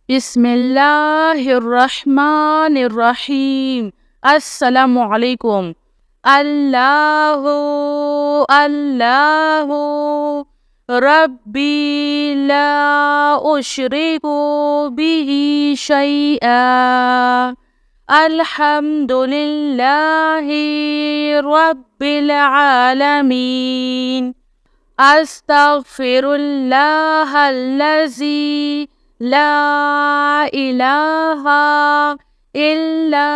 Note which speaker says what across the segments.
Speaker 1: बिस्मिल्लाहिर्रहमानिर्रहीम। अस्सलामु अलैकुम। अल्लाहु अल्लाहु रब्बी ला उशरिकु बिही शैआ। अल्हम्दुलिल्लाहि रब्बिल आलमीन। अस्तगफिरुल्लाहल्लज़ी ला इलाहा इल्ला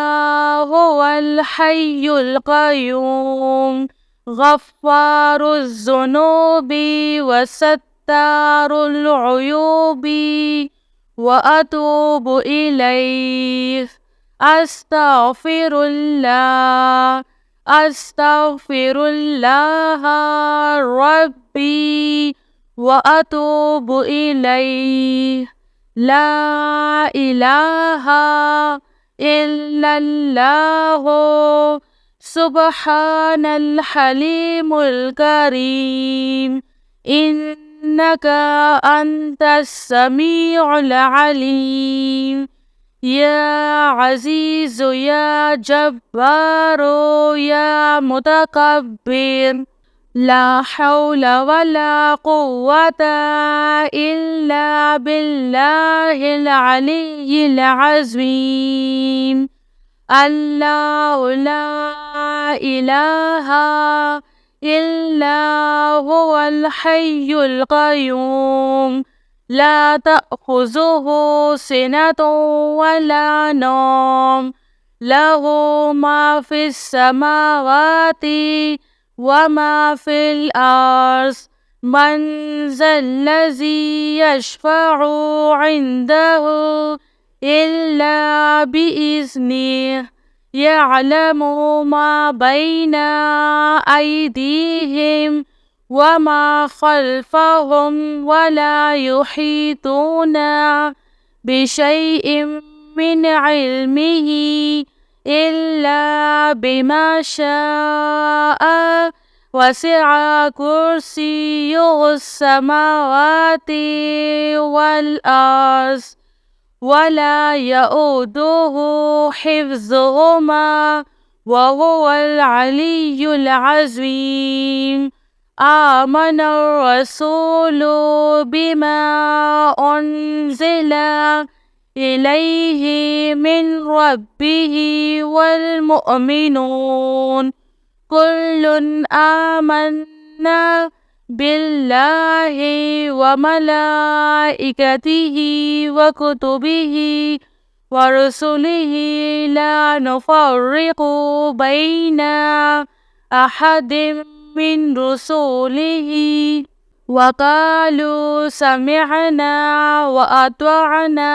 Speaker 1: हुवल हय्युल क़य्यूम गफ़्फ़ारुज़्ज़ुनूबि व सत्तारुल उयूबि व अतूबु इलैहि। अस्तगफिरुल्लाह अस्तगफिरुल्लाह रब्बी व अतूबु इलैहि। ला इलाहा इल्लल्लाहु सुब्हानल हलीमुल करीम। इन्नका अंतस समीउल अलीम। या अज़ीज़ु या जब्बारो या मुतकब्बिर। ला हौला वला कुव्वता इल्ला बिल्लाहिल अलिय्यिल अज़ीम। अल्लाहु ला इलाहा इल्ला हुवल हय्युल क़य्यूम ला तअख़ुज़ुहु सिनतुन वला नौम लहु मा फ़िस समावाति वमा फ़िल अर्ज़। मन ज़ल्लज़ी यशफ़अु इंदहु इल्ला बिइज़्निहि। यअलमु मा बैना अयदीहिम वमा ख़ल्फ़हुम वला युहीतूना बिशैइन मिन इल्मिही इल्ला बिमा शाअ। वसिअ कुर्सियुहुस समावाति वल अर्ज़ वला यऊदुहु हिफ्ज़ुहुमा वहुवल अलिय्युल अज़ीम। आमनर रसूलु बिमा उन्ज़िला इलैहि मिन रब्बिही वल मुअमिनून कुल्लुन आमन्ना बिल्लाहि व मलाइकतिही व कुतुबिही व रुसुलिही ला नुफ़र्रिक़ु बैना अहदिम मिन रुसुलिही व क़ालू समिअना व अतअना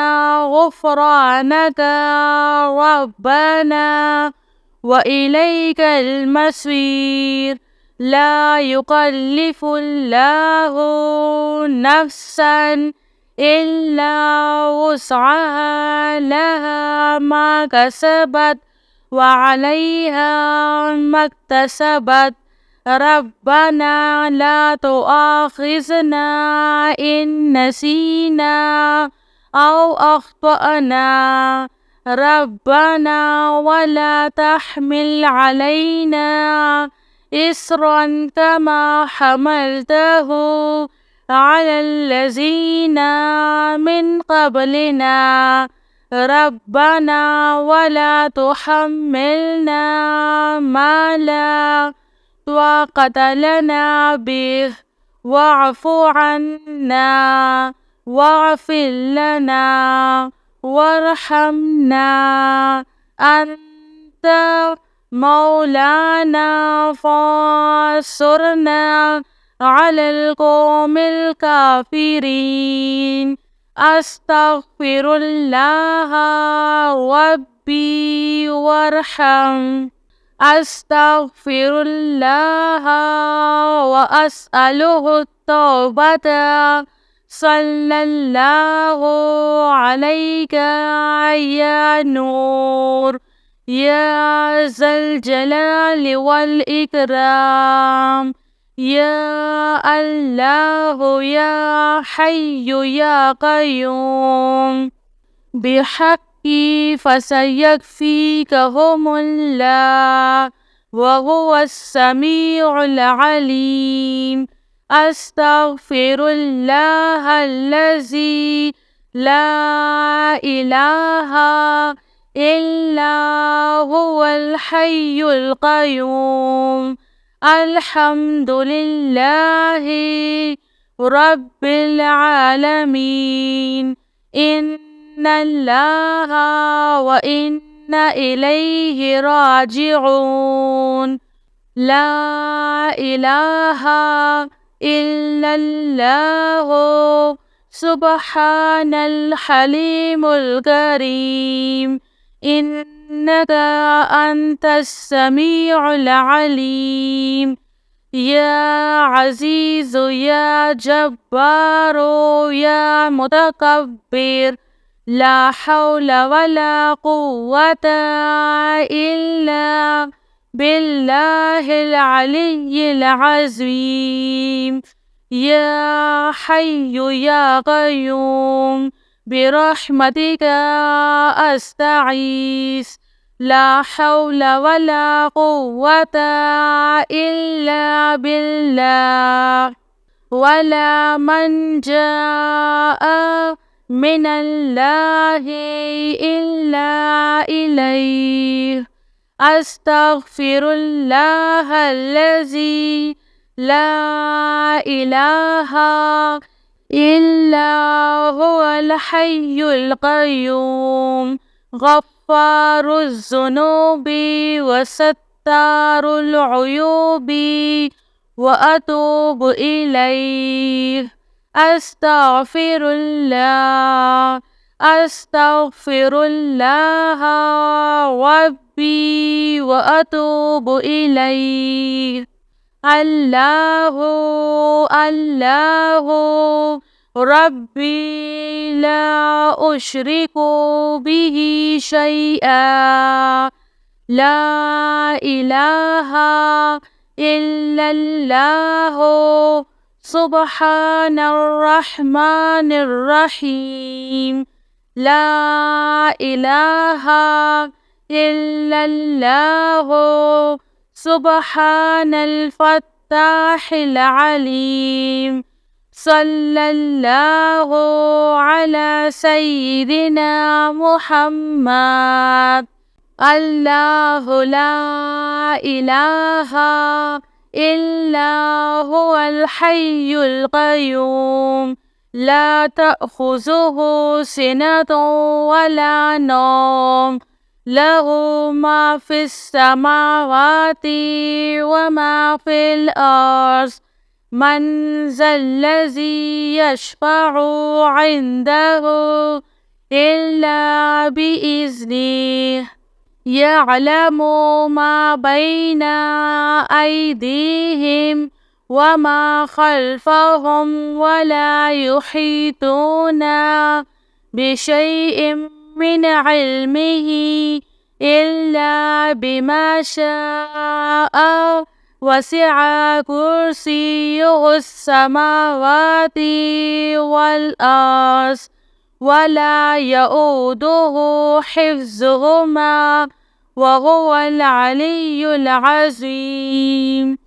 Speaker 1: ग़ुफ़्रानका रब्बना व इलैकल मसीर। ला युकल्लिफ़ुल्लाहु नफ़्सन इल्ला वुस्अहा लहा मा कसबत व अलैहा मक्तसबत। रब्बना ला तुआख़िज़ना इन नसीना औ अख़्तअना। रब्बना वला तहमिल अलैना इस्रन कमा हमलतहु अलल्लज़ीना मिन क़ब्लिना। रब्बना वला तुहम्मिलना मा ला ताक़त लना बिहि वअफ़ु अन्ना वग़फ़िर लना वरहमना अंत मौलाना फ़ांसुरना अलल क़ौमिल काफ़िरीन। अस्तग़फिरुल्लाह रब्बी वरहम। अस्तग़फिरुल्लाह व अस्अलुहु तौबता। सल्लल्लाहु अलैका या नूर या ज़ल जलाली वल इकराम। या अल्लाहु या हय्यु या क़य्यूम। بحق فسيكفيكهم الله وهو السميع العليم. أستغفر الله الذي لا إله إلا هو الحي القيوم. الحمد لله رب العالمين. إن الله وإنا إليه راجعون. لا إله إلا الله سبحان الحليم الكريم. إنك أنت السميع العليم. يا عزيز يا جبار يا متكبر لا حول ولا قوة إلا بالله العلي العظيم. يا حي يا قيوم برحمتك أستغيث لا حول ولا قوة إلا بالله. ولا من جاء من الله إلا إليه. أستغفر الله الذي لا إله إلا هو الحي القيوم غفار الذنوب وستار العيوب وأتوب إليه. أستغفر الله أستغفر الله ربي وأتوب إليه. الله الله ربي لا أشرك به شيئا. لا إله إلا الله سبحان الرحمن الرحيم. لا إله إلا الله سبحان الفتاح العليم. صلى الله على سيدنا محمد. الله لا إله إلا هو الحي القيوم لا تأخذه سنة ولا نوم له ما في السماوات وما في الأرض. من ذا الذي يشفع عنده إلا بإذنه. يعلم ما بين أيديهم وما خلفهم ولا يحيطون بشيء من علمه إلا بما شاء. وسع كرسيه السماوات والأرض ولا يؤوده حفظهما وهو العلي العظيم.